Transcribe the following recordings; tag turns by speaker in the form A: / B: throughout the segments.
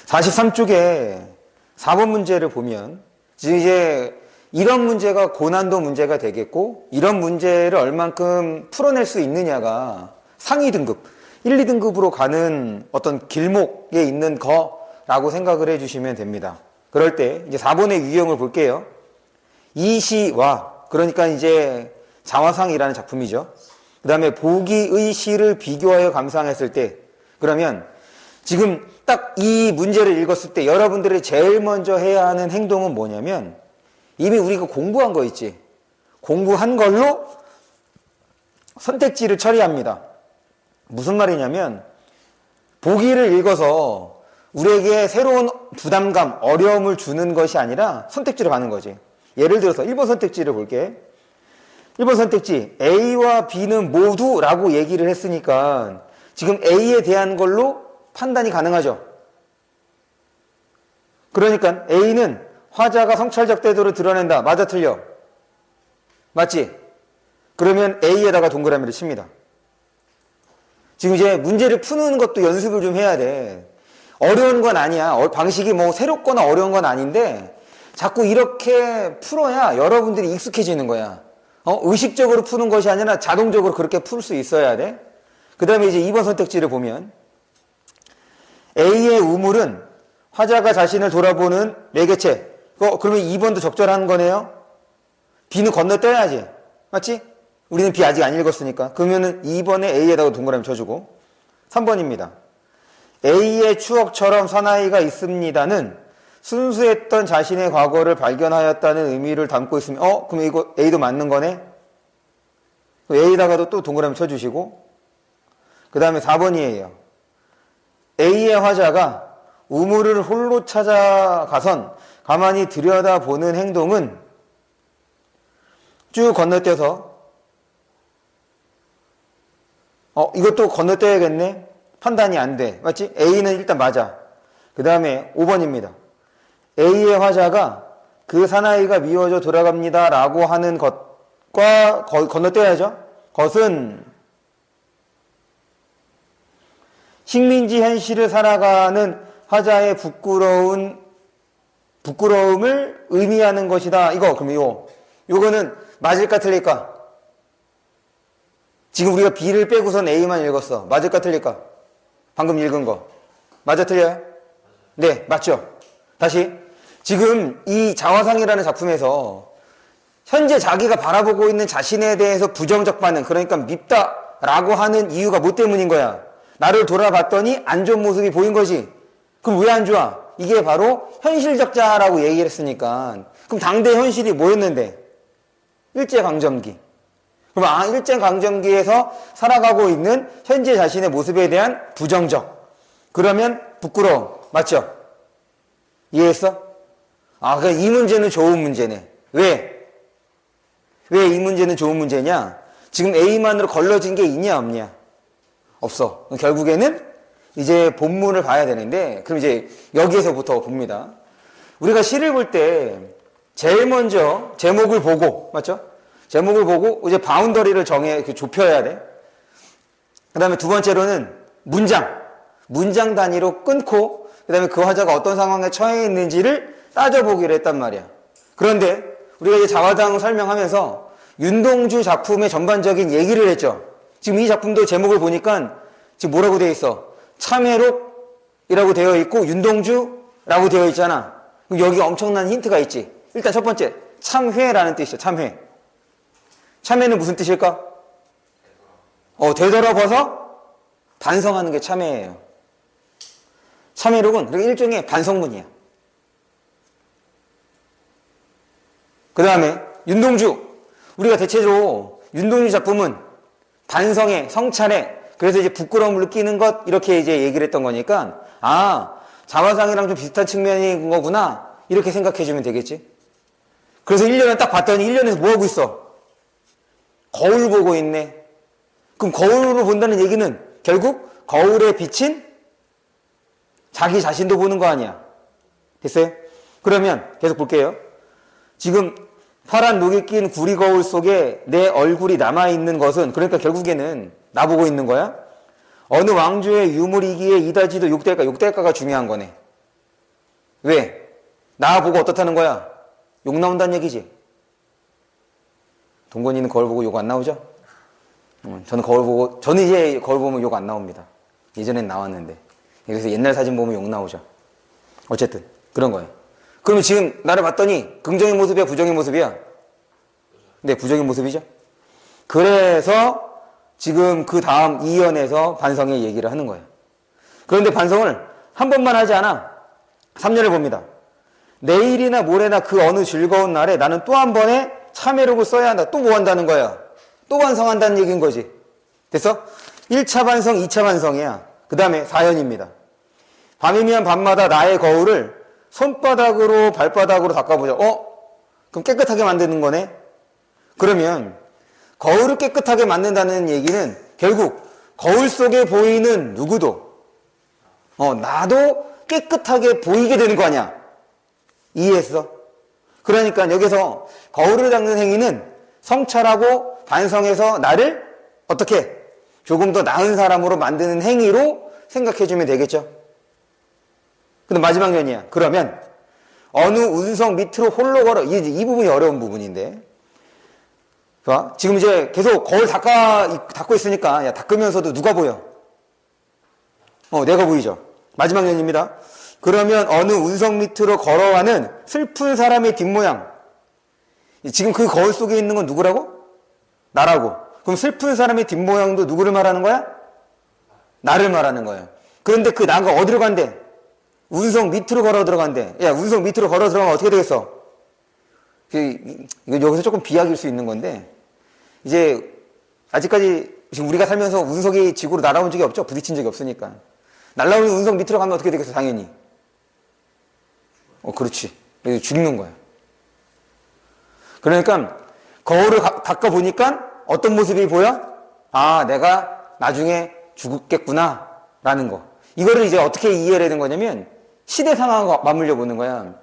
A: 43쪽에 4번 문제를 보면 이제 이런 문제가 고난도 문제가 되겠고 이런 문제를 얼만큼 풀어낼 수 있느냐가 상위 등급, 1, 2등급으로 가는 어떤 길목에 있는 거라고 생각을 해주시면 됩니다. 그럴 때 이제 4번의 유형을 볼게요. 이 시와, 그러니까 이제 자화상이라는 작품이죠. 그 다음에 보기의 시를 비교하여 감상했을 때, 그러면 지금 딱 이 문제를 읽었을 때 여러분들이 제일 먼저 해야 하는 행동은 뭐냐면 이미 우리가 공부한 거 있지. 공부한 걸로 선택지를 처리합니다. 무슨 말이냐면 보기를 읽어서 우리에게 새로운 부담감, 어려움을 주는 것이 아니라 선택지를 가는 거지. 예를 들어서 1번 선택지를 볼게. 1번 선택지 A와 B는 모두 라고 얘기를 했으니까 지금 A에 대한 걸로 판단이 가능하죠. 그러니까 A는 화자가 성찰적 태도를 드러낸다. 맞아 틀려? 맞지? 그러면 A에다가 동그라미를 칩니다. 지금 이제 문제를 푸는 것도 연습을 좀 해야 돼. 어려운 건 아니야. 방식이 뭐 새롭거나 어려운 건 아닌데 자꾸 이렇게 풀어야 여러분들이 익숙해지는 거야. 의식적으로 푸는 것이 아니라 자동적으로 그렇게 풀 수 있어야 돼. 그 다음에 이제 2번 선택지를 보면 A의 우물은 화자가 자신을 돌아보는 매개체. 그러면 2번도 적절한 거네요. B는 건너뛰어야지. 맞지? 우리는 B 아직 안 읽었으니까. 그러면은 2번에 A에다가 동그라미 쳐주고 3번입니다. A의 추억처럼 사나이가 있습니다는 순수했던 자신의 과거를 발견하였다는 의미를 담고 있으면 그럼 이거 A도 맞는 거네? A에다가도 또 동그라미 쳐주시고 그 다음에 4번이에요. A의 화자가 우물을 홀로 찾아가선 가만히 들여다보는 행동은 쭉 건너뛰어서 이것도 건너뛰어야겠네? 판단이 안 돼. 맞지? A는 일단 맞아. 그 다음에 5번입니다. A의 화자가 그 사나이가 미워져 돌아갑니다 라고 하는 것과 건너뛰어야죠. 것은 식민지 현실을 살아가는 화자의 부끄러움을 의미하는 것이다. 그럼 요거는 맞을까 틀릴까? 지금 우리가 B를 빼고선 A만 읽었어. 맞을까 틀릴까? 방금 읽은 거. 맞아 틀려요? 네, 맞죠? 다시. 지금 이 자화상이라는 작품에서 현재 자기가 바라보고 있는 자신에 대해서 부정적 반응, 그러니까 밉다라고 하는 이유가 뭐 때문인 거야? 나를 돌아봤더니 안 좋은 모습이 보인 거지. 그럼 왜 안 좋아? 이게 바로 현실적자라고 얘기를 했으니까. 그럼 당대 현실이 뭐였는데? 일제강점기. 그럼 일제강점기에서 살아가고 있는 현재 자신의 모습에 대한 부정적. 그러면 부끄러움. 맞죠? 이해했어? 그러니까 이 문제는 좋은 문제네. 왜? 왜 이 문제는 좋은 문제냐? 지금 A만으로 걸러진 게 있냐 없냐? 없어. 결국에는 이제 본문을 봐야 되는데 그럼 이제 여기에서부터 봅니다. 우리가 시를 볼 때 제일 먼저 제목을 보고, 맞죠? 제목을 보고 이제 바운더리를 좁혀야 돼. 그 다음에 두 번째로는 문장 단위로 끊고 그 다음에 그 화자가 어떤 상황에 처해 있는지를 따져보기로 했단 말이야. 그런데 우리가 이제 자화상을 설명하면서 윤동주 작품의 전반적인 얘기를 했죠. 지금 이 작품도 제목을 보니까 지금 뭐라고 되어 있어? 참회록이라고 되어 있고 윤동주라고 되어 있잖아. 그럼 여기 엄청난 힌트가 있지. 일단 첫 번째, 참회라는 뜻이죠. 참회. 참회는 무슨 뜻일까? 되돌아봐서 반성하는 게 참회예요. 참회록은 일종의 반성문이야. 그 다음에 윤동주. 우리가 대체적으로 윤동주 작품은 반성해, 성찰해, 그래서 이제 부끄러움을 느끼는 것, 이렇게 이제 얘기를 했던 거니까, 자화상이랑 좀 비슷한 측면인 거구나, 이렇게 생각해 주면 되겠지. 그래서 1년에 딱 봤더니 1년에서 뭐 하고 있어? 거울 보고 있네. 그럼 거울로 본다는 얘기는 결국 거울에 비친 자기 자신도 보는 거 아니야. 됐어요? 그러면 계속 볼게요. 지금 파란 녹이 낀 구리 거울 속에 내 얼굴이 남아있는 것은, 그러니까 결국에는 나보고 있는 거야. 어느 왕조의 유물이기에 이다지도 6대가 중요한 거네. 왜? 나보고 어떻다는 거야? 욕 나온다는 얘기지. 동건이는 거울 보고 욕 안 나오죠? 저는 이제 거울 보면 욕 안 나옵니다. 예전엔 나왔는데. 그래서 옛날 사진 보면 욕 나오죠. 어쨌든 그런 거예요. 그러면 지금 나를 봤더니 긍정의 모습이야, 부정의 모습이야? 네, 부정의 모습이죠. 그래서 지금 그 다음 2연에서 반성의 얘기를 하는 거예요. 그런데 반성을 한 번만 하지 않아. 3년을 봅니다. 내일이나 모레나 그 어느 즐거운 날에 나는 또 한 번의 참회록을 써야 한다. 또 뭐 한다는 거야? 또 반성한다는 얘기인 거지. 됐어? 1차 반성, 2차 반성이야. 그 다음에 4연입니다. 밤이면 밤마다 나의 거울을 손바닥으로 발바닥으로 닦아보자. 그럼 깨끗하게 만드는 거네? 그러면 거울을 깨끗하게 만든다는 얘기는 결국 거울 속에 보이는 누구도 나도 깨끗하게 보이게 되는 거 아니야? 이해했어? 그러니까 여기서 거울을 닦는 행위는 성찰하고 반성해서 나를 어떻게 조금 더 나은 사람으로 만드는 행위로 생각해주면 되겠죠? 근데 마지막 연이야. 그러면 어느 운석 밑으로 홀로 걸어. 이 부분이 어려운 부분인데. 봐. 지금 이제 계속 거울 닦고 있으니까 야, 닦으면서도 누가 보여? 내가 보이죠? 마지막 연입니다. 그러면 어느 운석 밑으로 걸어가는 슬픈 사람의 뒷모양. 지금 그 거울 속에 있는 건 누구라고? 나라고. 그럼 슬픈 사람의 뒷모양도 누구를 말하는 거야? 나를 말하는 거예요. 그런데 그 나가 어디로 간대? 운석 밑으로 걸어 들어간대. 야, 운석 밑으로 걸어 들어가면 어떻게 되겠어? 이거 여기서 조금 비약일 수 있는 건데, 이제, 아직까지 지금 우리가 살면서 운석이 지구로 날아온 적이 없죠? 부딪힌 적이 없으니까. 날아오는 운석 밑으로 가면 어떻게 되겠어, 당연히? 그렇지. 죽는 거야. 그러니까, 거울을 닦아보니까 어떤 모습이 보여? 아, 내가 나중에 죽겠구나. 라는 거. 이거를 이제 어떻게 이해를 해야 되는 거냐면, 시대 상황과 맞물려 보는 거야.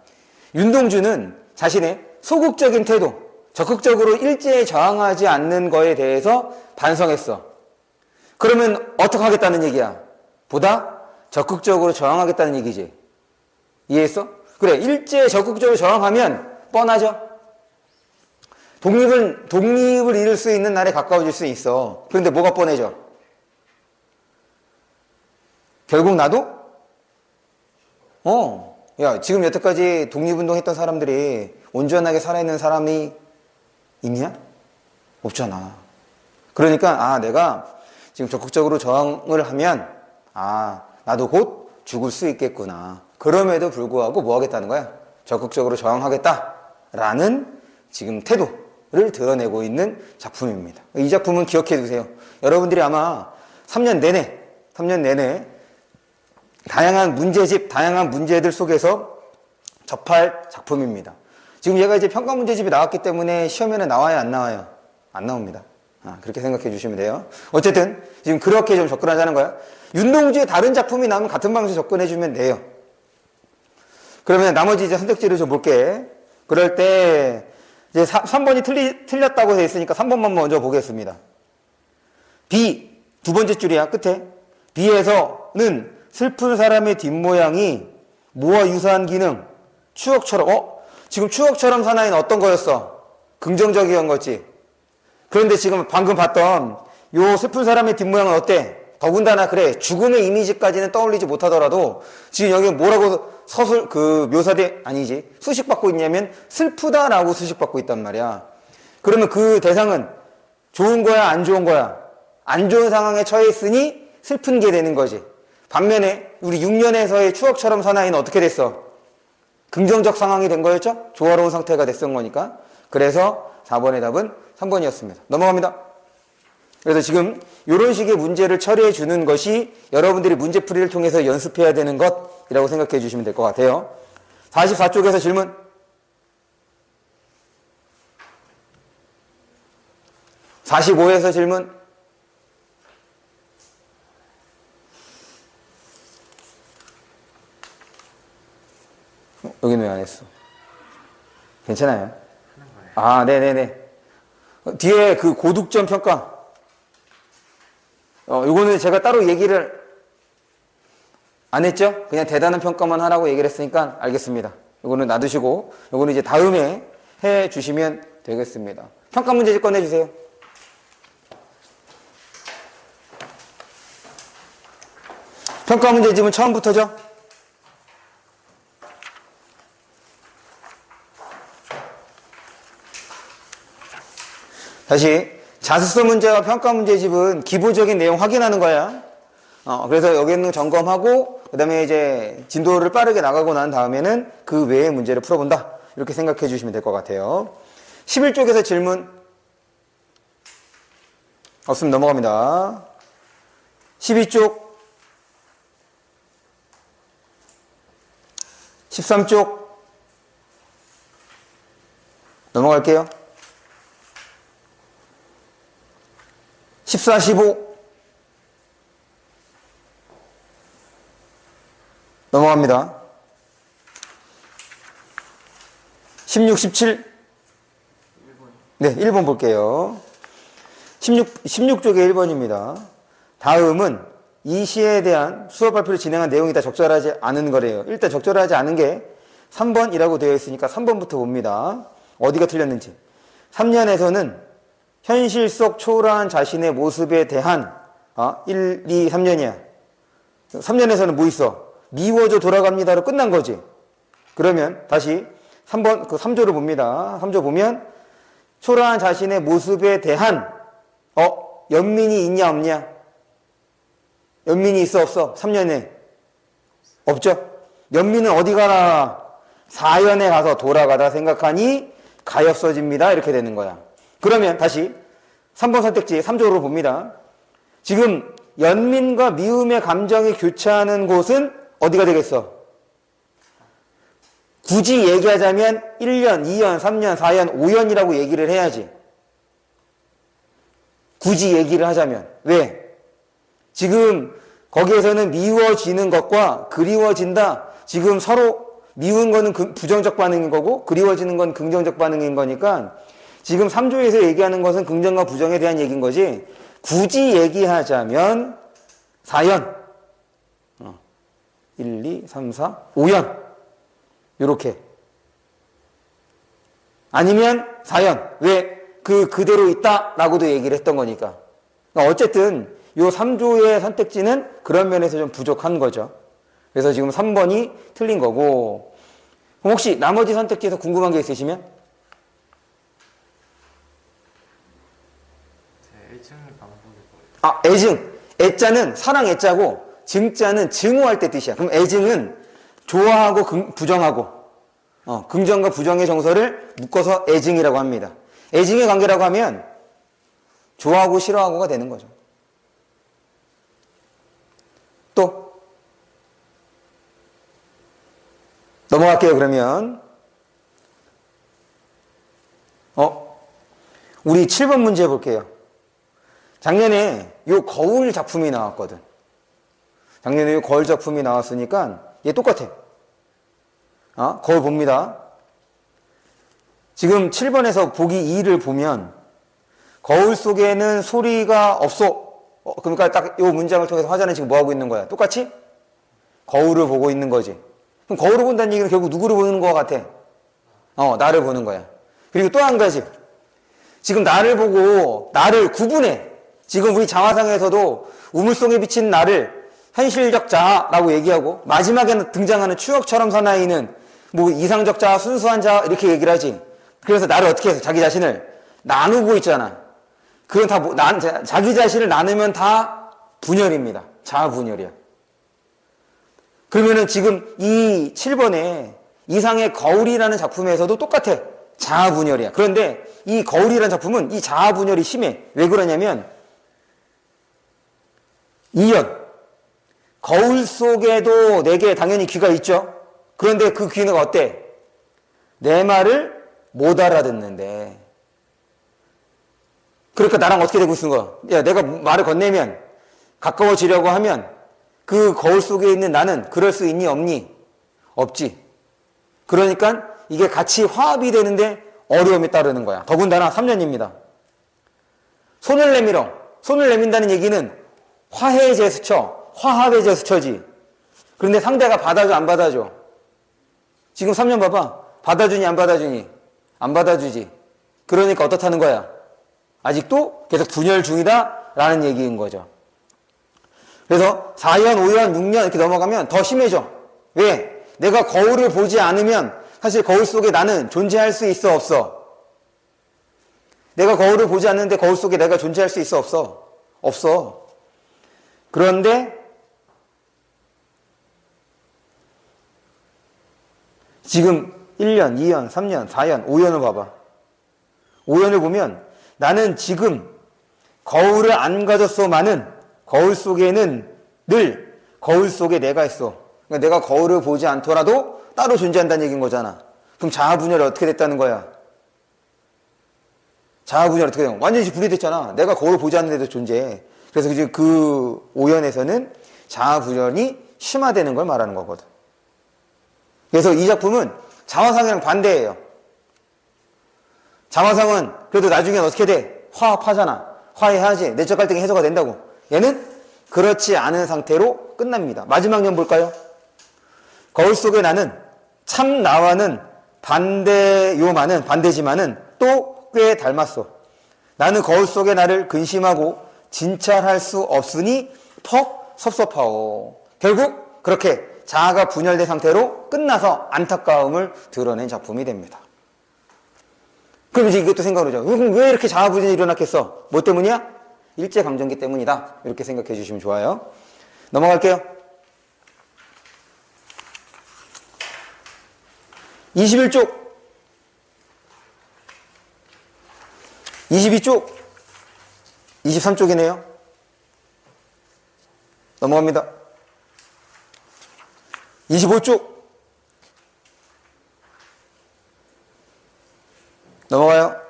A: 윤동주는 자신의 소극적인 태도, 적극적으로 일제에 저항하지 않는 거에 대해서 반성했어. 그러면 어떻게 하겠다는 얘기야? 보다 적극적으로 저항하겠다는 얘기지. 이해했어? 그래, 일제에 적극적으로 저항하면 뻔하죠? 독립을 이룰 수 있는 날에 가까워질 수 있어. 그런데 뭐가 뻔해져? 결국 나도? 야, 지금 여태까지 독립운동 했던 사람들이 온전하게 살아있는 사람이 있냐? 없잖아. 그러니까, 내가 지금 적극적으로 저항을 하면, 나도 곧 죽을 수 있겠구나. 그럼에도 불구하고 뭐 하겠다는 거야? 적극적으로 저항하겠다라는 지금 태도를 드러내고 있는 작품입니다. 이 작품은 기억해 두세요. 여러분들이 아마 3년 내내 다양한 문제집, 다양한 문제들 속에서 접할 작품입니다. 지금 얘가 이제 평가 문제집이 나왔기 때문에 시험에는 나와요, 안 나와요? 안 나옵니다. 그렇게 생각해 주시면 돼요. 어쨌든 지금 그렇게 좀 접근하자는 거야. 윤동주의 다른 작품이 나오면 같은 방식으로 접근해 주면 돼요. 그러면 나머지 이제 선택지를 좀 볼게. 그럴 때 이제 3번이 틀렸다고 되어 있으니까 3번만 먼저 보겠습니다. B, 두 번째 줄이야, 끝에. B에서는 슬픈 사람의 뒷모양이 뭐와 유사한 기능? 추억처럼. 지금 추억처럼 사나이는 어떤 거였어? 긍정적이었던 거지. 그런데 지금 방금 봤던 요 슬픈 사람의 뒷모양은 어때? 더군다나 그래, 죽음의 이미지까지는 떠올리지 못하더라도 지금 여기 뭐라고 수식받고 있냐면 슬프다라고 수식받고 있단 말이야. 그러면 그 대상은 좋은 거야, 안 좋은 거야? 안 좋은 상황에 처해 있으니 슬픈 게 되는 거지. 반면에 우리 6년에서의 추억처럼 사나이는 어떻게 됐어? 긍정적 상황이 된 거였죠? 조화로운 상태가 됐던 거니까. 그래서 4번의 답은 3번이었습니다. 넘어갑니다. 그래서 지금 이런 식의 문제를 처리해 주는 것이 여러분들이 문제풀이를 통해서 연습해야 되는 것이라고 생각해 주시면 될 것 같아요. 44쪽에서 질문. (45에서) 질문. 여기는 왜 안 했어? 괜찮아요? 네네네. 뒤에 그 고득점 평가. 요거는 제가 따로 얘기를, 안 했죠? 그냥 대단한 평가만 하라고 얘기를 했으니까 알겠습니다. 요거는 놔두시고 요거는 이제 다음에 해 주시면 되겠습니다. 평가 문제집 꺼내주세요. 평가 문제집은 처음부터죠? 다시 자습서 문제와 평가 문제집은 기본적인 내용 확인하는 거야. 그래서 여기 있는 점검하고 그 다음에 이제 진도를 빠르게 나가고 난 다음에는 그 외의 문제를 풀어본다. 이렇게 생각해 주시면 될 것 같아요. 11쪽에서 질문 없으면 넘어갑니다. 12쪽 13쪽 넘어갈게요. 14, 15 넘어갑니다. 16, 17 네, 1번 볼게요. 16쪽에 1번입니다. 다음은 이 시에 대한 수업 발표를 진행한 내용이 다 적절하지 않은 거래요. 일단 적절하지 않은 게 3번이라고 되어 있으니까 3번부터 봅니다. 어디가 틀렸는지. 3년에서는 현실 속 초라한 자신의 모습에 대한 1, 2, 3년이야. 3년에서는 뭐 있어? 미워져 돌아갑니다로 끝난 거지. 그러면 다시 3번 그 3조를 봅니다. 3조 보면 초라한 자신의 모습에 대한 연민이 있냐 없냐? 연민이 있어 없어? 3년에 없죠? 연민은 어디 가나? 4연에 가서 돌아가다 생각하니 가엾어집니다. 이렇게 되는 거야. 그러면 다시 3번 선택지 3조로 봅니다. 지금 연민과 미움의 감정이 교차하는 곳은 어디가 되겠어? 굳이 얘기하자면 1년, 2년, 3년, 4년, 5년이라고 얘기를 해야지. 굳이 얘기를 하자면. 왜? 지금 거기에서는 미워지는 것과 그리워진다. 지금 서로 미운 거는 부정적 반응인 거고 그리워지는 건 긍정적 반응인 거니까 지금 3조에서 얘기하는 것은 긍정과 부정에 대한 얘기인 거지. 굳이 얘기하자면 4연 1, 2, 3, 4, 5연 요렇게 아니면 4연 왜? 그대로 있다라고도 얘기를 했던 거니까. 그러니까 어쨌든 요 3조의 선택지는 그런 면에서 좀 부족한 거죠. 그래서 지금 3번이 틀린 거고. 그럼 혹시 나머지 선택지에서 궁금한 게 있으시면? 애증. 애자는 사랑 애자고 증자는 증오할 때 뜻이야. 그럼 애증은 좋아하고 부정하고 긍정과 부정의 정서를 묶어서 애증이라고 합니다. 애증의 관계라고 하면 좋아하고 싫어하고가 되는 거죠. 또 넘어갈게요. 그러면 우리 7번 문제 볼게요. 작년에 요 거울 작품이 나왔거든. 작년에 요 거울 작품이 나왔으니까 얘 똑같아. 거울 봅니다. 지금 7번에서 보기 2를 보면 거울 속에는 소리가 없어. 그러니까 딱 요 문장을 통해서 화자는 지금 뭐 하고 있는 거야? 똑같이 거울을 보고 있는 거지. 그럼 거울을 본다는 얘기는 결국 누구를 보는 거 같아? 나를 보는 거야. 그리고 또 한 가지. 지금 나를 보고 나를 구분해. 지금 우리 자화상에서도 우물속에 비친 나를 현실적 자아라고 얘기하고 마지막에 등장하는 추억처럼 사나이는 뭐 이상적 자아, 순수한 자아 이렇게 얘기를 하지. 그래서 나를 어떻게 해서 자기 자신을 나누고 있잖아. 그건 다 자기 자신을 나누면 다 분열입니다. 자아 분열이야. 그러면은 지금 이 7번에 이상의 거울이라는 작품에서도 똑같아. 자아 분열이야. 그런데 이 거울이라는 작품은 이 자아 분열이 심해. 왜 그러냐면 2연 거울 속에도 내게 당연히 귀가 있죠. 그런데 그 귀는 어때? 내 말을 못 알아듣는데. 그러니까 나랑 어떻게 되고 있는 거야? 야, 내가 말을 건네면 가까워지려고 하면 그 거울 속에 있는 나는 그럴 수 있니 없니? 없지. 그러니까 이게 같이 화합이 되는데 어려움이 따르는 거야. 더군다나 3년입니다. 손을 내밀어. 손을 내민다는 얘기는 화해의 제스처, 화합의 제스처지. 그런데 상대가 받아줘, 안 받아줘? 지금 3년 봐봐. 받아주니, 안 받아주니? 안 받아주지. 그러니까 어떻다는 거야? 아직도 계속 분열 중이다? 라는 얘기인 거죠. 그래서 4연, 5연, 6년 이렇게 넘어가면 더 심해져. 왜? 내가 거울을 보지 않으면 사실 거울 속에 나는 존재할 수 있어, 없어? 내가 거울을 보지 않는데 거울 속에 내가 존재할 수 있어, 없어? 없어. 그런데 지금 1년, 2년, 3년, 4년, 5년을 봐봐. 5년을 보면 나는 지금 거울을 안 가졌소만은 거울 속에는 늘 거울 속에 내가 있어. 그러니까 내가 거울을 보지 않더라도 따로 존재한다는 얘기인 거잖아. 그럼 자아분열이 어떻게 됐다는 거야? 자아분열이 어떻게 되는 거야? 완전히 분리됐잖아. 내가 거울을 보지 않는데도 존재해. 그래서 이제 그 오연에서는 자아분열이 심화되는 걸 말하는 거거든. 그래서 이 작품은 자화상이랑 반대예요. 자화상은 그래도 나중엔 어떻게 돼? 화합하잖아. 화해하지. 내적 갈등이 해소가 된다고. 얘는 그렇지 않은 상태로 끝납니다. 마지막 년 볼까요? 거울 속에 나는 참 나와는 반대지만은 또 꽤 닮았어. 나는 거울 속에 나를 근심하고 진찰할 수 없으니 퍽 섭섭하오. 결국 그렇게 자아가 분열된 상태로 끝나서 안타까움을 드러낸 작품이 됩니다. 그럼 이제 이것도 생각을 하죠. 그럼 왜 이렇게 자아 분열이 일어났겠어? 뭐 때문이야? 일제감정기 때문이다. 이렇게 생각해 주시면 좋아요. 넘어갈게요. 21쪽 22쪽 23쪽이네요. 넘어갑니다. 25쪽 넘어가요.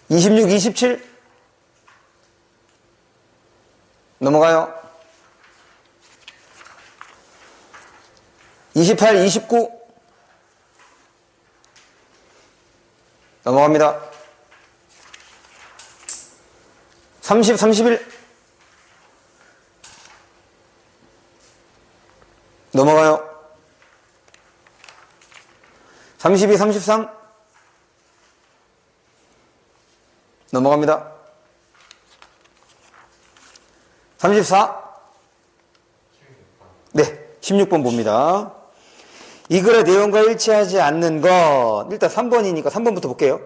A: 26, 27 넘어가요. 28, 29 넘어갑니다. 30, 31 넘어가요. 32, 33 넘어갑니다. 34 네, 16번 봅니다. 이 글의 내용과 일치하지 않는 것. 일단 3번이니까 3번부터 볼게요.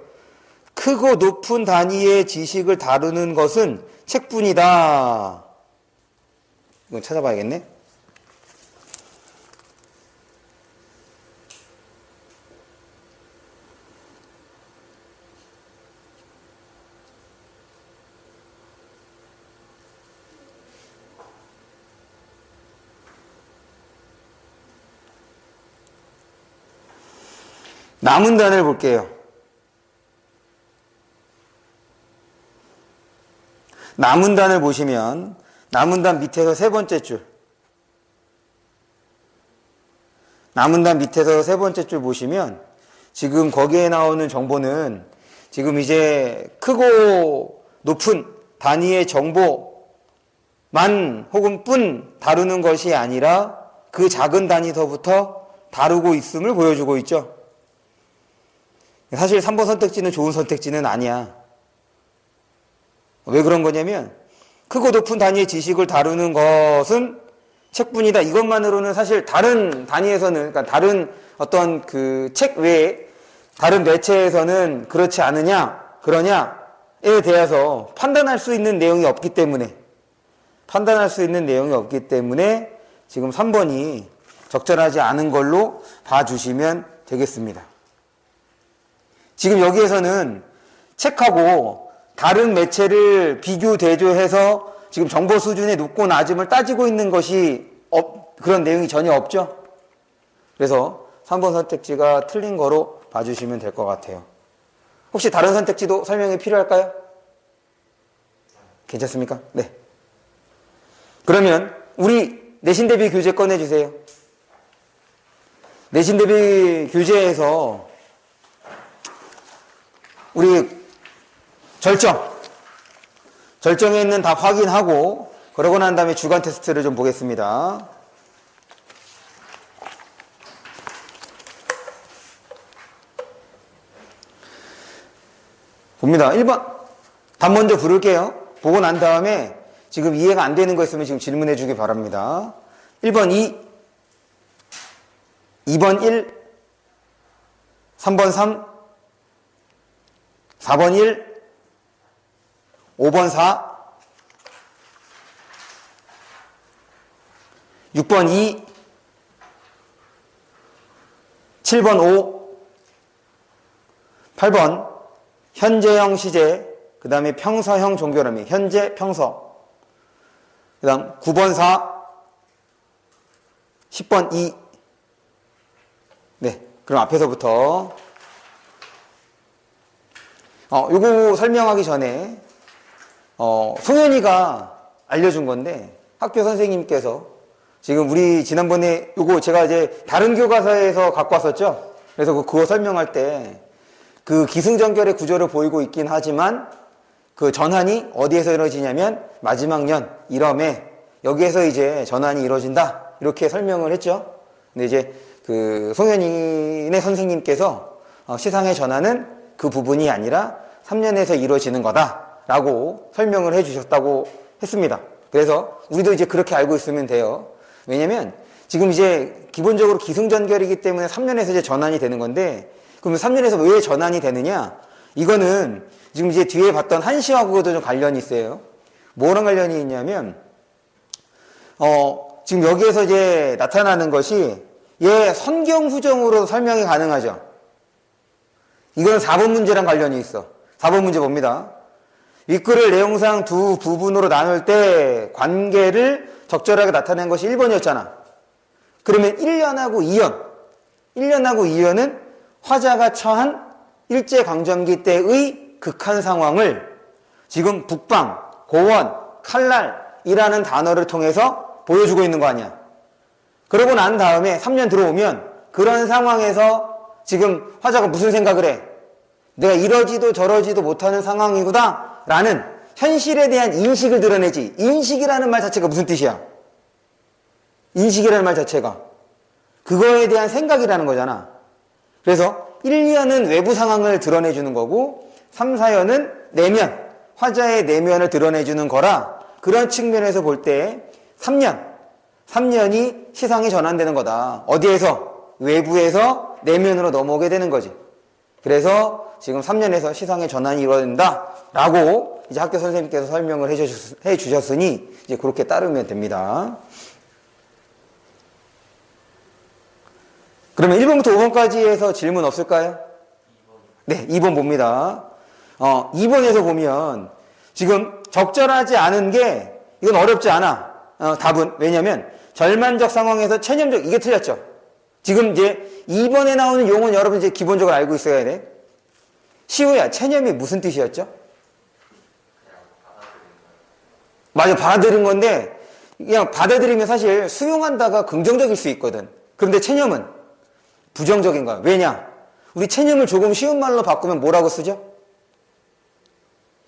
A: 크고 높은 단위의 지식을 다루는 것은 책뿐이다. 이건 찾아봐야겠네. 남은 단을 볼게요. 남은 단을 보시면 남은 단 밑에서 세 번째 줄, 남은 단 밑에서 세 번째 줄 보시면 지금 거기에 나오는 정보는 지금 이제 크고 높은 단위의 정보만 혹은 뿐 다루는 것이 아니라 그 작은 단위서부터 다루고 있음을 보여주고 있죠. 사실 3번 선택지는 좋은 선택지는 아니야. 왜 그런 거냐면 크고 높은 단위의 지식을 다루는 것은 책뿐이다. 이것만으로는 사실 다른 단위에서는, 그러니까 다른 어떤 그 책 외에 다른 매체에서는 그렇지 않느냐, 그러냐에 대해서 판단할 수 있는 내용이 없기 때문에 지금 3번이 적절하지 않은 걸로 봐주시면 되겠습니다. 지금 여기에서는 책하고 다른 매체를 비교, 대조해서 지금 정보 수준의 높고 낮음을 따지고 있는 것이 그런 내용이 전혀 없죠. 그래서 3번 선택지가 틀린 거로 봐주시면 될 것 같아요. 혹시 다른 선택지도 설명이 필요할까요? 괜찮습니까? 네. 그러면 우리 내신 대비 교재 꺼내주세요. 내신 대비 교재에서 우리 절정에 있는 답 확인하고 그러고 난 다음에 주관 테스트를 좀 보겠습니다. 봅니다. 1번. 답 먼저 부를게요. 보고 난 다음에 지금 이해가 안 되는 거 있으면 지금 질문해 주기 바랍니다. 1번 2, 2번 1, 3번 3, 4번 1, 5번 4, 6번 2, 7번 5, 8번 현재형 시제, 그 다음에 평서형 종결음이 현재, 평서. 그 다음 9번 4, 10번 2. 네, 그럼 앞에서부터 요거 설명하기 전에 송현이가 알려준 건데 학교 선생님께서 지금 우리 지난번에 요거 제가 이제 다른 교과서에서 갖고 왔었죠. 그래서 그거 설명할 때 그 기승전결의 구조를 보이고 있긴 하지만 그 전환이 어디에서 이루어지냐면 마지막 년 1엄에 여기에서 이제 전환이 이루어진다 이렇게 설명을 했죠. 근데 이제 그 송현이네 선생님께서 시상의 전환은 그 부분이 아니라 3년에서 이루어지는 거다라고 설명을 해주셨다고 했습니다. 그래서 우리도 이제 그렇게 알고 있으면 돼요. 왜냐면 지금 이제 기본적으로 기승전결이기 때문에 3년에서 이제 전환이 되는 건데 그럼 3년에서 왜 전환이 되느냐? 이거는 지금 이제 뒤에 봤던 한시하고도 좀 관련이 있어요. 뭐랑 관련이 있냐면, 지금 여기에서 이제 나타나는 것이 얘 선경후정으로 설명이 가능하죠. 이건 4번 문제랑 관련이 있어. 4번 문제 봅니다. 윗글을 내용상 두 부분으로 나눌 때 관계를 적절하게 나타낸 것이 1번이었잖아. 그러면 1년하고 2년. 1년하고 2년은 화자가 처한 일제강점기 때의 극한 상황을 지금 북방, 고원, 칼날이라는 단어를 통해서 보여주고 있는 거 아니야. 그러고 난 다음에 3년 들어오면 그런 상황에서 지금 화자가 무슨 생각을 해? 내가 이러지도 저러지도 못하는 상황이구나 라는 현실에 대한 인식을 드러내지. 인식이라는 말 자체가 무슨 뜻이야? 인식이라는 말 자체가 그거에 대한 생각이라는 거잖아. 그래서 1년은 외부 상황을 드러내주는 거고 3, 4년은 내면, 화자의 내면을 드러내주는 거라 그런 측면에서 볼 때 3년이 시상이 전환되는 거다. 어디에서? 외부에서 내면으로 넘어오게 되는 거지. 그래서 지금 3년에서 시상의 전환이 이루어진다 라고 이제 학교 선생님께서 설명을 해 주셨으니 이제 그렇게 따르면 됩니다. 그러면 1번부터 5번까지 해서 질문 없을까요? 네, 2번 봅니다. 2번에서 보면 지금 적절하지 않은 게 이건 어렵지 않아. 답은. 왜냐면 절만적 상황에서 체념적 이게 틀렸죠. 지금 이제 2번에 나오는 용어는 여러분 이제 기본적으로 알고 있어야 돼. 시우야, 체념이 무슨 뜻이었죠? 맞아, 받아들인 건데 그냥 받아들이면 사실 수용한다가 긍정적일 수 있거든. 그런데 체념은 부정적인 거야. 왜냐? 우리 체념을 조금 쉬운 말로 바꾸면 뭐라고 쓰죠?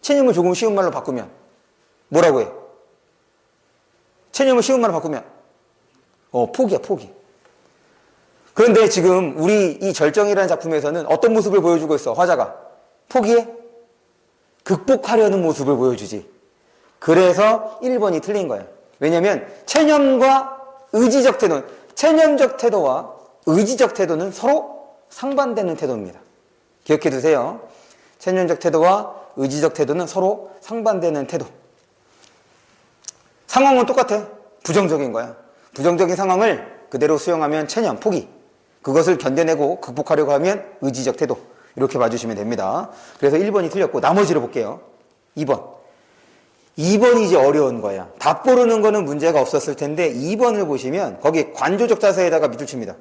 A: 체념을 조금 쉬운 말로 바꾸면 뭐라고 해? 체념을 쉬운 말로 바꾸면 포기야, 포기. 그런데 지금 우리 이 절정이라는 작품에서는 어떤 모습을 보여주고 있어? 화자가 포기해? 극복하려는 모습을 보여주지. 그래서 1번이 틀린 거야. 왜냐하면 체념과 의지적 태도, 체념적 태도와 의지적 태도는 서로 상반되는 태도입니다. 기억해 두세요. 체념적 태도와 의지적 태도는 서로 상반되는 태도. 상황은 똑같아. 부정적인 거야. 부정적인 상황을 그대로 수용하면 체념, 포기. 그것을 견뎌내고 극복하려고 하면 의지적 태도. 이렇게 봐주시면 됩니다. 그래서 1번이 틀렸고 나머지를 볼게요. 2번. 2번이 이제 어려운 거야. 답 고르는 거는 문제가 없었을 텐데 2번을 보시면 거기 관조적 자세에다가 밑줄 칩니다.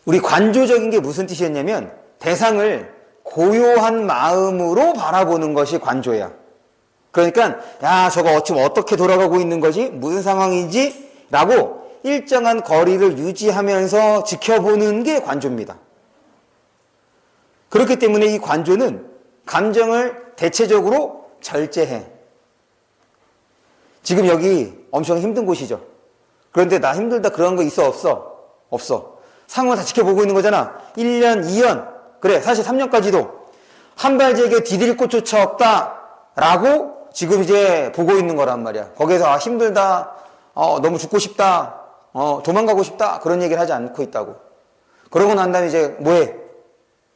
A: 우리 관조적인 게 무슨 뜻이었냐면 대상을 고요한 마음으로 바라보는 것이 관조야. 그러니까 야 저거 지금 어떻게 돌아가고 있는 거지? 무슨 상황인지? 라고 일정한 거리를 유지하면서 지켜보는 게 관조입니다. 그렇기 때문에 이 관조는 감정을 대체적으로 절제해. 지금 여기 엄청 힘든 곳이죠. 그런데 나 힘들다 그런 거 있어 없어? 없어. 상황을 다 지켜보고 있는 거잖아. 1년, 2년, 그래 사실 3년까지도 한 발제게 디딜 곳조차 없다 라고 지금 이제 보고 있는 거란 말이야. 거기에서 아 힘들다, 너무 죽고 싶다, 도망가고 싶다 그런 얘기를 하지 않고 있다고. 그러고 난 다음에 이제 뭐해?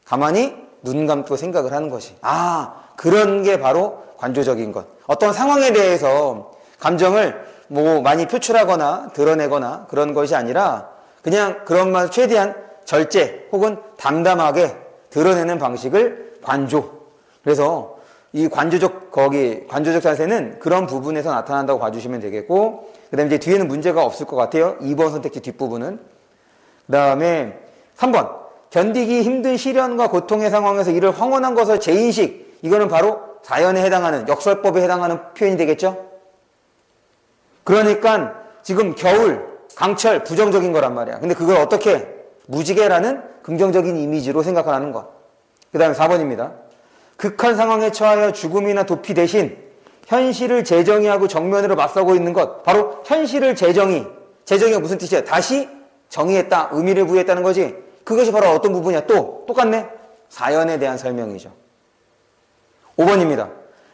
A: 가만히 눈 감고 생각을 하는 것이, 아 그런 게 바로 관조적인 것. 어떤 상황에 대해서 감정을 뭐 많이 표출하거나 드러내거나 그런 것이 아니라 그냥 그런 말 최대한 절제 혹은 담담하게 드러내는 방식을 관조. 그래서 이 관조적 자세는 그런 부분에서 나타난다고 봐주시면 되겠고, 그 다음에 이제 뒤에는 문제가 없을 것 같아요. 2번 선택지 뒷부분은. 그 다음에 3번. 견디기 힘든 시련과 고통의 상황에서 이를 황홀한 것을 재인식. 이거는 바로 자연에 해당하는, 역설법에 해당하는 표현이 되겠죠? 그러니까 지금 겨울, 강철, 부정적인 거란 말이야. 근데 그걸 어떻게? 무지개라는 긍정적인 이미지로 생각하는 것. 그 다음에 4번입니다. 극한 상황에 처하여 죽음이나 도피 대신 현실을 재정의하고 정면으로 맞서고 있는 것. 바로 현실을 재정의가 무슨 뜻이야? 다시 정의했다, 의미를 부여했다는 거지. 그것이 바로 어떤 부분이야? 또 똑같네? 사연에 대한 설명이죠. 5번입니다.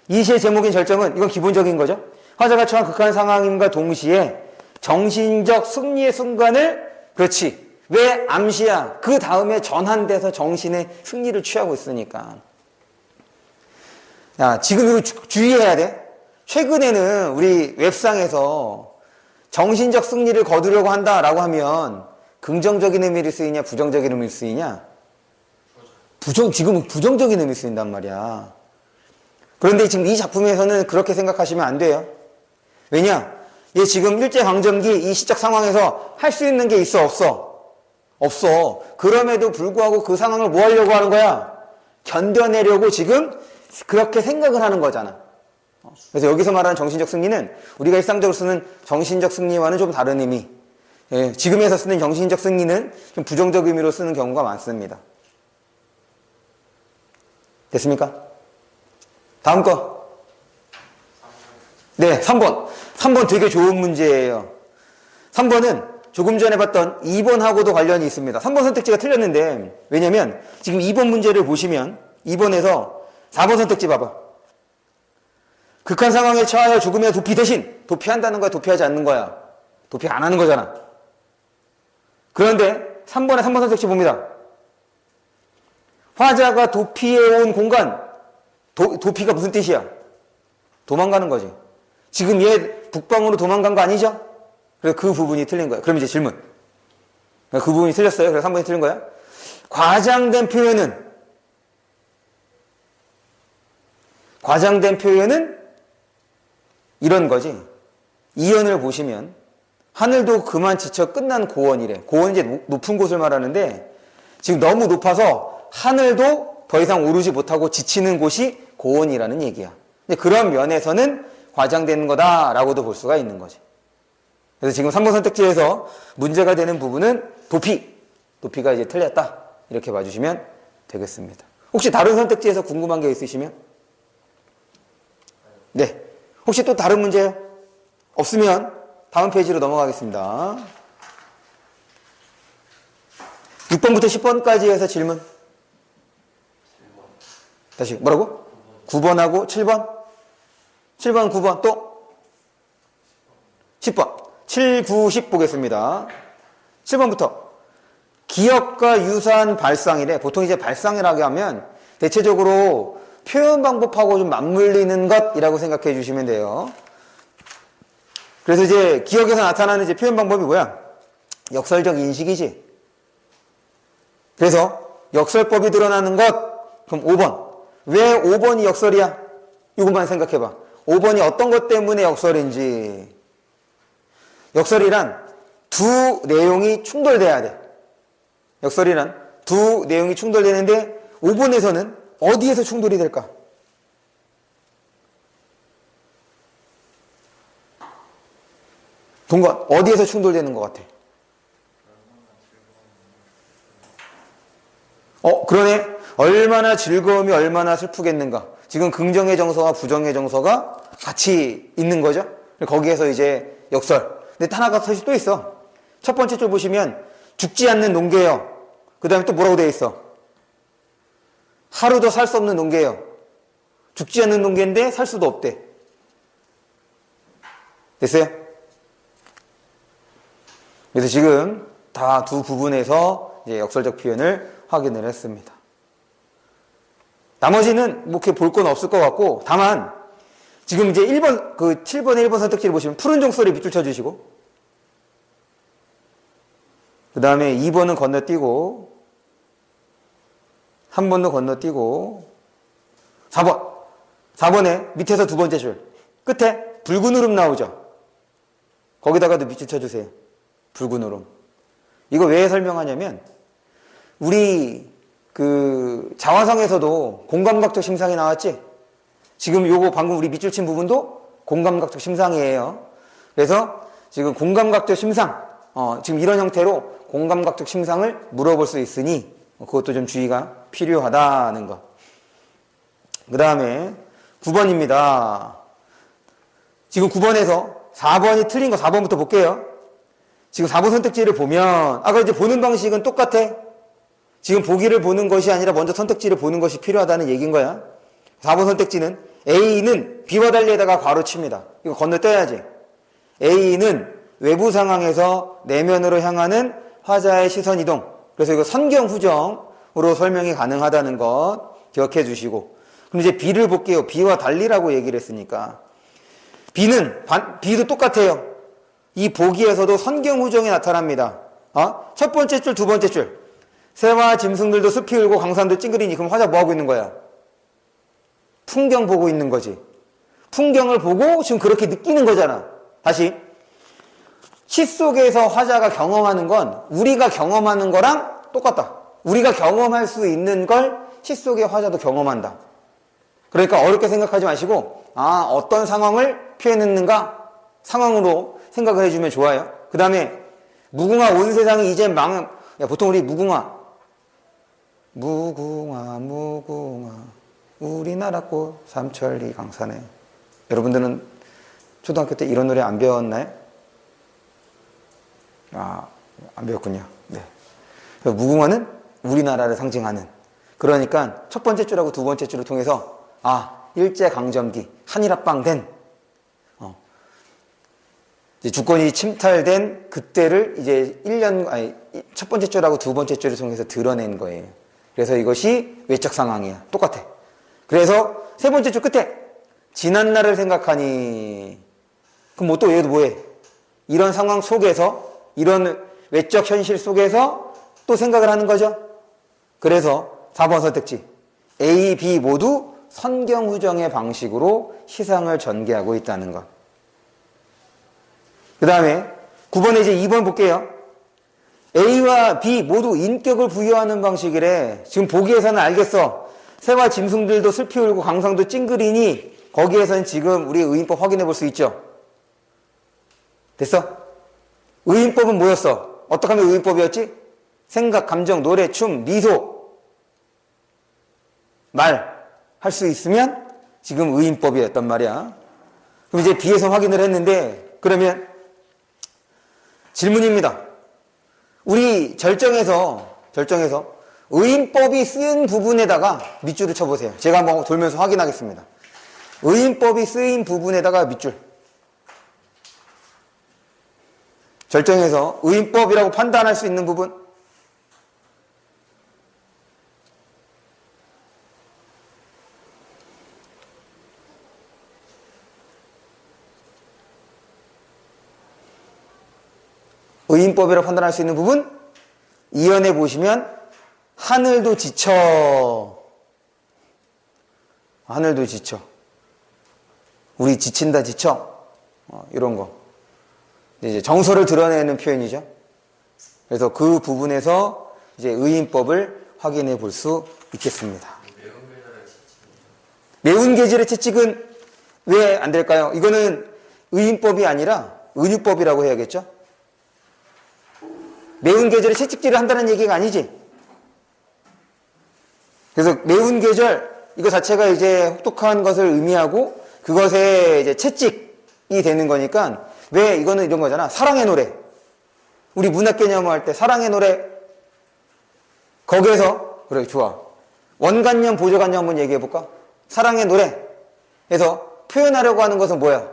A: 이 시의 제목인 절정은, 이건 기본적인 거죠. 화자가 처한 극한 상황임과 동시에 정신적 승리의 순간을, 그렇지, 왜 암시야? 그 다음에 전환돼서 정신의 승리를 취하고 있으니까. 야, 지금 이거 주의해야 돼. 최근에는 우리 웹상에서 정신적 승리를 거두려고 한다라고 하면 긍정적인 의미를 쓰이냐, 부정적인 의미를 쓰이냐? 지금은 부정적인 의미를 쓰인단 말이야. 그런데 지금 이 작품에서는 그렇게 생각하시면 안 돼요. 왜냐? 얘 지금 일제강점기 이 시적 상황에서 할 수 있는 게 있어, 없어? 없어. 그럼에도 불구하고 그 상황을 뭐 하려고 하는 거야? 견뎌내려고 지금 그렇게 생각을 하는 거잖아. 그래서 여기서 말하는 정신적 승리는 우리가 일상적으로 쓰는 정신적 승리와는 좀 다른 의미. 예, 지금에서 쓰는 정신적 승리는 좀 부정적 의미로 쓰는 경우가 많습니다. 됐습니까? 다음 거. 네, 3번. 3번 되게 좋은 문제예요. 3번은 조금 전에 봤던 2번하고도 관련이 있습니다. 3번 선택지가 틀렸는데, 왜냐면 지금 2번 문제를 보시면 2번에서 4번 선택지 봐봐. 극한 상황에 처하여 죽음의 도피 대신, 도피한다는 거야, 도피하지 않는 거야? 도피 안 하는 거잖아. 그런데 3번 선택지 봅니다. 화자가 도피해온 공간, 도피가 무슨 뜻이야? 도망가는 거지. 지금 얘 북방으로 도망간 거 아니죠? 그래서 그 부분이 틀린 거야. 그럼 이제 질문. 그 부분이 틀렸어요. 그래서 3번이 틀린 거야. 과장된 표현은 이런 거지. 이연을 보시면 하늘도 그만 지쳐 끝난 고원이래. 고원이 이제 높은 곳을 말하는데 지금 너무 높아서 하늘도 더 이상 오르지 못하고 지치는 곳이 고원이라는 얘기야. 근데 그런 면에서는 과장되는 거다라고도 볼 수가 있는 거지. 그래서 지금 3번 선택지에서 문제가 되는 부분은 도피가 이제 틀렸다. 이렇게 봐주시면 되겠습니다. 혹시 다른 선택지에서 궁금한 게 있으시면? 네. 혹시 또 다른 문제요? 없으면 다음 페이지로 넘어가겠습니다. 6번부터 10번까지 해서 질문. 다시 뭐라고? 9번하고 7번? 7번, 9번 또? 10번. 7, 9, 10 보겠습니다. 7번부터. 기억과 유사한 발상이래. 보통 이제 발상이라고 하면 대체적으로 표현 방법하고 좀 맞물리는 것이라고 생각해 주시면 돼요. 그래서 이제 기억에서 나타나는 이제 표현 방법이 뭐야? 역설적 인식이지. 그래서 역설법이 드러나는 것, 그럼 5번. 왜 5번이 역설이야? 이것만 생각해 봐. 5번이 어떤 것 때문에 역설인지. 역설이란 두 내용이 충돌돼야 돼. 역설이란 두 내용이 충돌되는데 5번에서는 어디에서 충돌이 될까? 동건, 어디에서 충돌되는 것 같아? 그러네. 얼마나 즐거움이 얼마나 슬프겠는가. 지금 긍정의 정서와 부정의 정서가 같이 있는 거죠. 거기에서 이제 역설. 근데 하나가 사실 또 있어. 첫 번째 줄 보시면 죽지 않는 농계예요. 그 다음에 또 뭐라고 되어 있어? 하루도 살 수 없는 농계예요. 죽지 않는 농계인데 살 수도 없대. 됐어요? 그래서 지금 다 두 부분에서 이제 역설적 표현을 확인을 했습니다. 나머지는 뭐 이렇게 볼 건 없을 것 같고, 다만 지금 이제 1번, 7번의 1번 선택지를 보시면 푸른 종소리 밑줄 쳐주시고, 그 다음에 2번은 건너뛰고, 한 번 더 건너뛰고, 4번에 밑에서 두 번째 줄, 끝에 붉은 흐름 나오죠? 거기다가도 밑줄 쳐주세요. 붉은 흐름. 이거 왜 설명하냐면, 우리 자화상에서도 공감각적 심상이 나왔지? 지금 요거 방금 우리 밑줄 친 부분도 공감각적 심상이에요. 그래서 지금 공감각적 심상, 지금 이런 형태로 공감각적 심상을 물어볼 수 있으니 그것도 좀 주의가 필요하다는 것. 그 다음에 9번입니다. 지금 9번에서 4번이 틀린 거 4번부터 볼게요. 지금 4번 선택지를 보면 아까 이제 보는 방식은 똑같아. 지금 보기를 보는 것이 아니라 먼저 선택지를 보는 것이 필요하다는 얘기인 거야. 4번 선택지는 A는 B와 달리에다가 괄호 칩니다. 이거 건너뛰어야지. A는 외부 상황에서 내면으로 향하는 화자의 시선 이동. 그래서 이거 선경 후정으로 설명이 가능하다는 것 기억해 주시고. 그럼 이제 B를 볼게요. B와 달리라고 얘기를 했으니까. B도 똑같아요. 이 보기에서도 선경 후정이 나타납니다. 첫 번째 줄, 두 번째 줄. 새와 짐승들도 숲이 울고 강산도 찡그리니. 그럼 화자 뭐 하고 있는 거야? 풍경 보고 있는 거지. 풍경을 보고 지금 그렇게 느끼는 거잖아. 다시. 시 속에서 화자가 경험하는 건 우리가 경험하는 거랑 똑같다. 우리가 경험할 수 있는 걸 시 속의 화자도 경험한다. 그러니까 어렵게 생각하지 마시고, 어떤 상황을 표현했는가? 상황으로 생각을 해주면 좋아요. 그 다음에, 무궁화 온 세상이 이제 보통 우리 무궁화, 우리나라 꽃 삼천리 강산에. 여러분들은 초등학교 때 이런 노래 안 배웠나요? 안 배웠군요. 네. 무궁화는 우리나라를 상징하는. 그러니까 첫 번째 줄하고 두 번째 줄을 통해서 일제강점기 한일합방된 이제 주권이 침탈된 그때를 이제 첫 번째 줄하고 두 번째 줄을 통해서 드러낸 거예요. 그래서 이것이 외적 상황이야. 똑같아. 그래서 세 번째 줄 끝에 지난 날을 생각하니. 그럼 또 얘도 뭐해? 이런 상황 속에서, 이런 외적 현실 속에서 또 생각을 하는 거죠. 그래서 4번 선택지. A, B 모두 선경후정의 방식으로 시상을 전개하고 있다는 것. 그 다음에 9번에 이제 2번 볼게요. A와 B 모두 인격을 부여하는 방식이래. 지금 보기에서는 알겠어. 새와 짐승들도 슬피 울고 강상도 찡그리니 거기에서는 지금 우리 의인법 확인해 볼 수 있죠. 됐어? 의인법은 뭐였어? 어떻게 하면 의인법이었지? 생각, 감정, 노래, 춤, 미소, 말 할 수 있으면 지금 의인법이었단 말이야. 그럼 이제 B에서 확인을 했는데, 그러면 질문입니다. 우리 절정에서 의인법이 쓰인 부분에다가 밑줄을 쳐보세요. 제가 한번 돌면서 확인하겠습니다. 의인법이 쓰인 부분에다가 밑줄. 절정에서 의인법이라고 판단할 수 있는 부분. 의인법이라고 판단할 수 있는 부분. 이연에 보시면 하늘도 지쳐. 하늘도 지쳐. 우리 지친다 지쳐. 이런 거. 이제 정서를 드러내는 표현이죠. 그래서 그 부분에서 이제 의인법을 확인해 볼 수 있겠습니다. 매운 계절의 채찍은 왜 안 될까요? 이거는 의인법이 아니라 은유법이라고 해야겠죠? 매운 계절에 채찍질을 한다는 얘기가 아니지. 그래서 매운 계절, 이거 자체가 이제 혹독한 것을 의미하고 그것에 이제 채찍이 되는 거니까 왜 이거는 이런 거잖아. 사랑의 노래. 우리 문학 개념을 할 때 사랑의 노래 거기에서 그래 좋아. 원관념 보조관념 한번 얘기해 볼까? 사랑의 노래. 그래서 표현하려고 하는 것은 뭐야?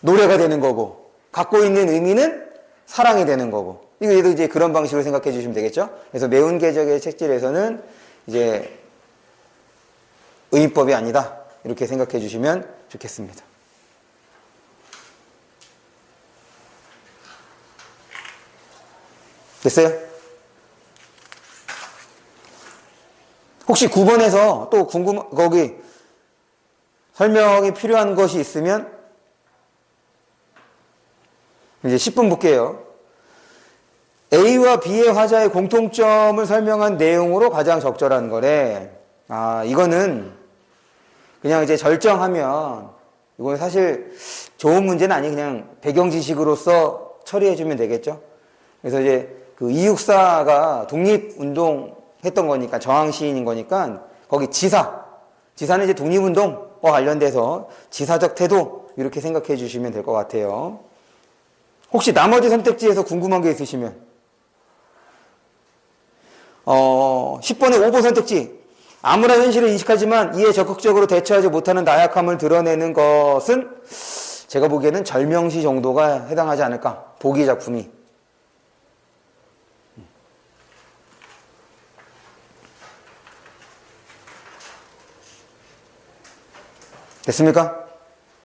A: 노래가 되는 거고 갖고 있는 의미는 사랑이 되는 거고. 이거 이제 그런 방식으로 생각해 주시면 되겠죠? 그래서 매운 궤적의 책질에서는 이제 의인법이 아니다. 이렇게 생각해 주시면 좋겠습니다. 됐어요? 혹시 9번에서 또 거기 설명이 필요한 것이 있으면 이제 10분 볼게요. A와 B의 화자의 공통점을 설명한 내용으로 가장 적절한 거래. 이거는 그냥 이제 절정하면 이건 사실 좋은 문제는 아니 그냥 배경 지식으로서 처리해주면 되겠죠. 그래서 이제 그 이육사가 독립운동 했던 거니까 저항 시인인 거니까 거기 지사는 이제 독립운동과 관련돼서 지사적 태도 이렇게 생각해 주시면 될 것 같아요. 혹시 나머지 선택지에서 궁금한 게 있으시면 10번의 5번 선택지 아무런 현실을 인식하지만 이에 적극적으로 대처하지 못하는 나약함을 드러내는 것은 제가 보기에는 절명시 정도가 해당하지 않을까. 보기 작품이. 됐습니까?